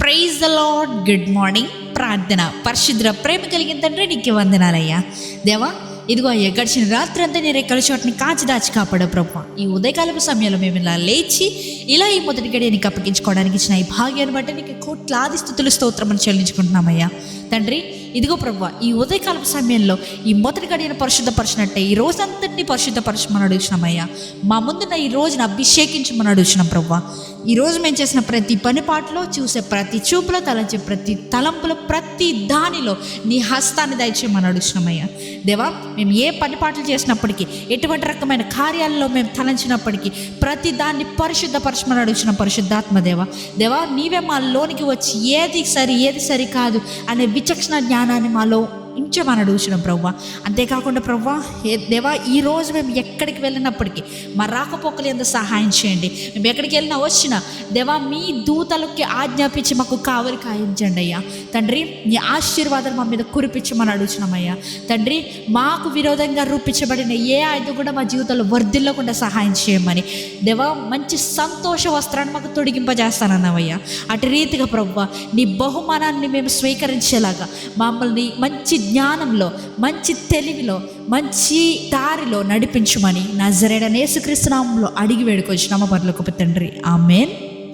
Praise the lord. Good morning. ప్రార్థన. పరిశుద్ర ప్రేమ కలిగిన తండ్రి నీకు వందనాలయ్యా. దేవా ఇదిగో అయ్యా, గడిచిన రాత్రి అంతా నీ రెక్కల చోటని కాచి దాచి కాపాడా ప్రభు. ఈ ఉదయకాలపు సమయంలో మేము ఇలా లేచి ఇలా ఈ మొదటి గడియ నీకు అప్పగించుకోవడానికి ఇచ్చిన ఈ భాగ్యాన్ని బట్టి నీకు కోట్లాది స్తుతులు స్తోత్రం చెల్లించుకుంటున్నామయ్యా తండ్రి. ఇదిగో ప్రభు, ఈ ఉదయకాలపు సమయంలో ఈ మొదటి గడియను పరిశుద్ధపరిచినట్టే ఈ రోజంతటిని పరిశుద్ధపరచమని అడుగుతున్నామయ్యా. మా ముందున్న ఈ రోజును అభిషేకించమని అడుగుతున్నాం ప్రభు. ఈరోజు మేము చేసిన ప్రతి పనిపాట్లో, చూసే ప్రతి చూపులో, తలంచే ప్రతి తలంపులో, ప్రతి దానిలో నీ హస్తాన్ని దయచేయమని అడుగుతున్నామయ్యా. దేవా, మేము ఏ పనిపాట్లు చేసినప్పటికీ, ఎటువంటి రకమైన కార్యాలలో మేము తలంచినప్పటికీ ప్రతి దాన్ని పరిశుద్ధపరచమని అడుగుతున్న పరిశుద్ధాత్మ దేవా, నీవే మా లోనికి వచ్చి ఏది సరి కాదు అనే విచక్షణ జ్ఞానాన్ని మాలో ఉంచమని అడుగుతున్నాం ప్రవ్వా. అంతేకాకుండా ప్రవ్వా దేవా, ఈరోజు మేము ఎక్కడికి వెళ్ళినప్పటికీ మా రాకపోకలు ఎంత సహాయం చేయండి. మేము ఎక్కడికి వెళ్ళినా వచ్చినా దేవా, మీ దూతలకి ఆజ్ఞాపించి మాకు కావలి కాయించండి అయ్యా తండ్రి. నీ ఆశీర్వాదాలు మా మీద కురిపించమని అడుగుతున్నామయ్యా తండ్రి. మాకు విరోధంగా రూపించబడిన ఏ ఆయుధం కూడా మా జీవితంలో వర్ధిల్లకుండా సహాయం చేయమని దేవా, మంచి సంతోష వస్త్రాన్ని మాకు తొడిగింపజేస్తానన్నావయ్యా. అటు రీతిగా ప్రవ్వా, నీ బహుమానాన్ని మేము స్వీకరించేలాగా మమ్మల్ని మంచి జ్ఞానంలో, మంచి తెలివిలో, మంచి దారిలో నడిపించమని నజరేయుడైన యేసుక్రీస్తు నామములో అడిగి వేడుకొచ్చున్నాము పరలోకపు తండ్రి. ఆమేన్.